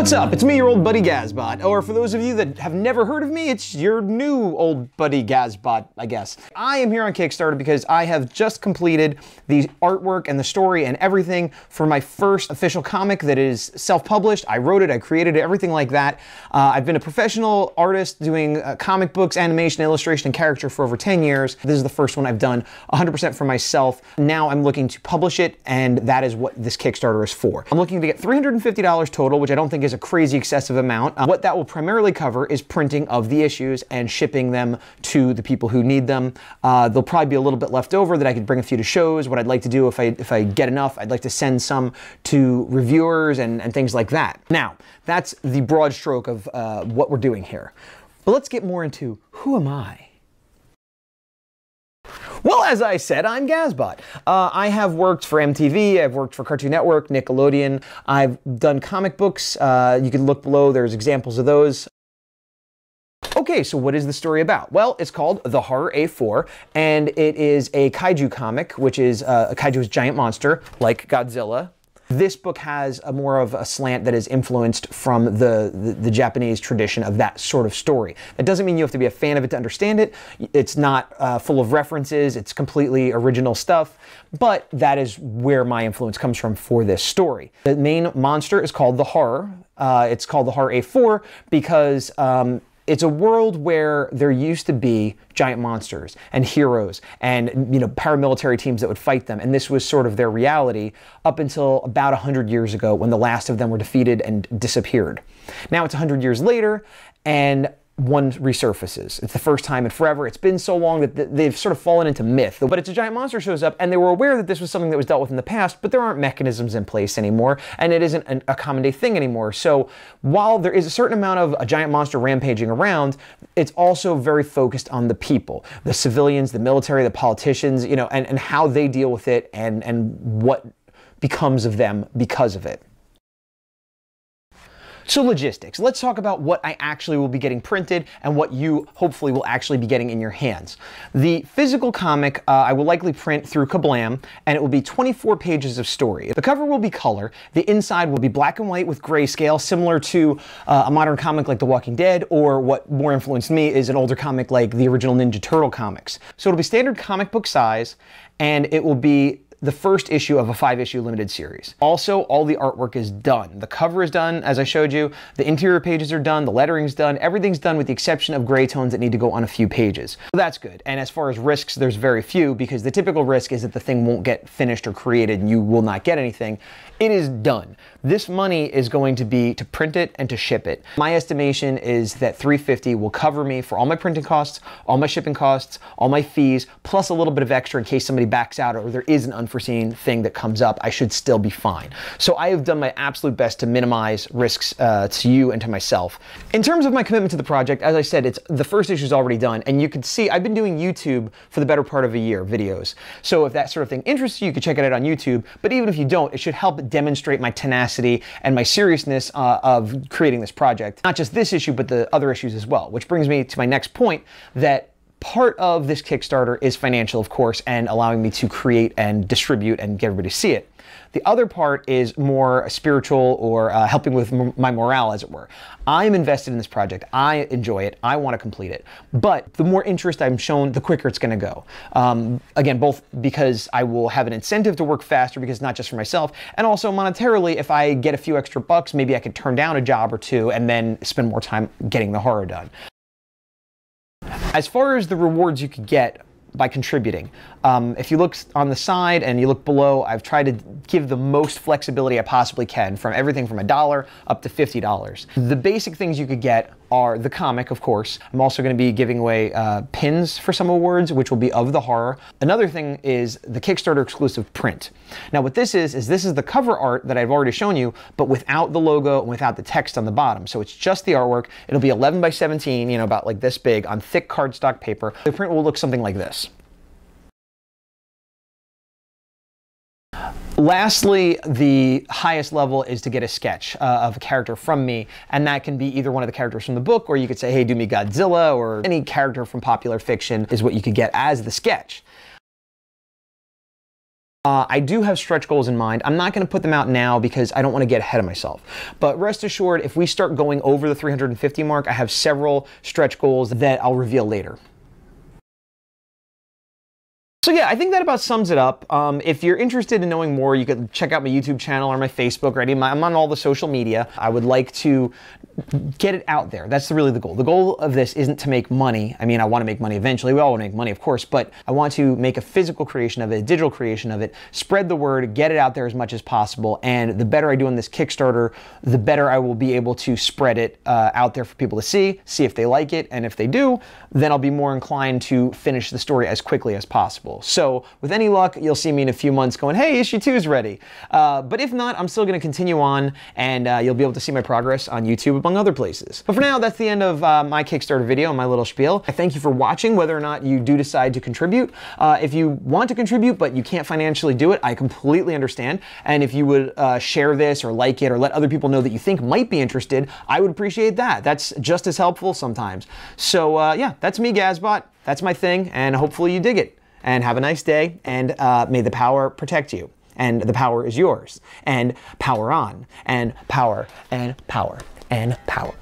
What's up? It's me, your old buddy Gazbot. Or for those of you that have never heard of me, it's your new old buddy Gazbot, I guess. I am here on Kickstarter because I have just completed the artwork and the story and everything for my first official comic that is self-published. I wrote it, I created it, everything like that. I've been a professional artist doing comic books, animation, illustration, and caricature for over 10 years. This is the first one I've done 100% for myself. Now I'm looking to publish it, and that is what this Kickstarter is for. I'm looking to get $350 total, which I don't think is a crazy excessive amount. What that will primarily cover is printing of the issues and shipping them to the people who need them. There'll probably be a little bit left over that I could bring a few to shows. What I'd like to do if I get enough, I'd like to send some to reviewers and things like that. Now, that's the broad stroke of what we're doing here. But let's get more into who am I? Well, as I said, I'm Gazbot. I have worked for MTV, I've worked for Cartoon Network, Nickelodeon, I've done comic books. You can look below, there's examples of those. Okay, so what is the story about? Well, it's called The Horror A4, and it is a kaiju comic, which is a kaiju is a giant monster, like Godzilla. This book has more of a slant that is influenced from the Japanese tradition of that sort of story. That doesn't mean you have to be a fan of it to understand it. It's not full of references. It's completely original stuff, but that is where my influence comes from for this story. The main monster is called the Horror. It's called the Horror A4 because it's a world where there used to be giant monsters and heroes and paramilitary teams that would fight them, and this was sort of their reality up until about 100 years ago when the last of them were defeated and disappeared. Now it's 100 years later and one resurfaces. It's the first time in forever. It's been so long that they've sort of fallen into myth. But it's a giant monster shows up, and they were aware that this was something that was dealt with in the past, but there aren't mechanisms in place anymore, and it isn't a common day thing anymore. So while there is a certain amount of a giant monster rampaging around, it's also very focused on the people, the civilians, the military, the politicians, and how they deal with it and what becomes of them because of it. So logistics. Let's talk about what I actually will be getting printed and what you hopefully will actually be getting in your hands. The physical comic I will likely print through Kablam, and it will be 24 pages of story. The cover will be color. The inside will be black and white with grayscale, similar to a modern comic like The Walking Dead, or what more influenced me is an older comic like the original Ninja Turtle comics. So it'll be standard comic book size, and it will be the first issue of a 5-issue limited series. Also, all the artwork is done. The cover is done, as I showed you. The interior pages are done. The lettering's done. Everything's done with the exception of gray tones that need to go on a few pages. So that's good. And as far as risks, there's very few, because the typical risk is that the thing won't get finished or created and you will not get anything. It is done. This money is going to be to print it and to ship it. My estimation is that $350 will cover me for all my printing costs, all my shipping costs, all my fees, plus a little bit of extra in case somebody backs out or there is an unforeseen thing that comes up. I should still be fine. So I have done my absolute best to minimize risks to you and to myself. In terms of my commitment to the project, as I said, it's the first issue is already done, and you can see I've been doing YouTube for the better part of a year, videos. So if that sort of thing interests you, you can check it out on YouTube. But even if you don't, it should help demonstrate my tenacity and my seriousness of creating this project. Not just this issue, but the other issues as well. Which brings me to my next point, that part of this Kickstarter is financial, of course, and allowing me to create and distribute and get everybody to see it. The other part is more spiritual, or helping with my morale, as it were. I'm invested in this project. I enjoy it. I want to complete it. But the more interest I'm shown, the quicker it's going to go. Again, both because I will have an incentive to work faster, because it's not just for myself, and also monetarily, if I get a few extra bucks, maybe I could turn down a job or two and then spend more time getting the horror done. As far as the rewards you could get by contributing, if you look on the side and you look below, I've tried to give the most flexibility I possibly can, from everything from $1 up to $50. The basic things you could get are the comic, of course. I'm also going to be giving away pins for some awards, which will be of the horror. Another thing is the Kickstarter exclusive print. Now what this is this is the cover art that I've already shown you, but without the logo and without the text on the bottom. So it's just the artwork. It'll be 11 by 17, about like this big, on thick cardstock paper. The print will look something like this. Lastly, the highest level is to get a sketch of a character from me, and that can be either one of the characters from the book, or you could say, hey, do me Godzilla, or any character from popular fiction is what you could get as the sketch. I do have stretch goals in mind. I'm not going to put them out now because I don't want to get ahead of myself. But rest assured, if we start going over the 350 mark, I have several stretch goals that I'll reveal later. So yeah, I think that about sums it up. If you're interested in knowing more, you could check out my YouTube channel or my Facebook or I'm on all the social media. I would like to get it out there. That's really the goal. The goal of this isn't to make money. I mean, I want to make money eventually. We all want to make money, of course, but I want to make a physical creation of it, a digital creation of it, spread the word, get it out there as much as possible. And the better I do on this Kickstarter, the better I will be able to spread it out there for people to see if they like it. And if they do, then I'll be more inclined to finish the story as quickly as possible. So with any luck, you'll see me in a few months going, hey, issue 2 is ready. But if not, I'm still going to continue on, and you'll be able to see my progress on YouTube, among other places. But for now, that's the end of my Kickstarter video and my little spiel. I thank you for watching, whether or not you do decide to contribute. If you want to contribute, but you can't financially do it, I completely understand. And if you would share this or like it or let other people know that you think might be interested, I would appreciate that. That's just as helpful sometimes. So yeah, that's me, Gazbot. That's my thing, and hopefully you dig it. And have a nice day, and may the power protect you. And the power is yours. And power on. And power, and power, and power.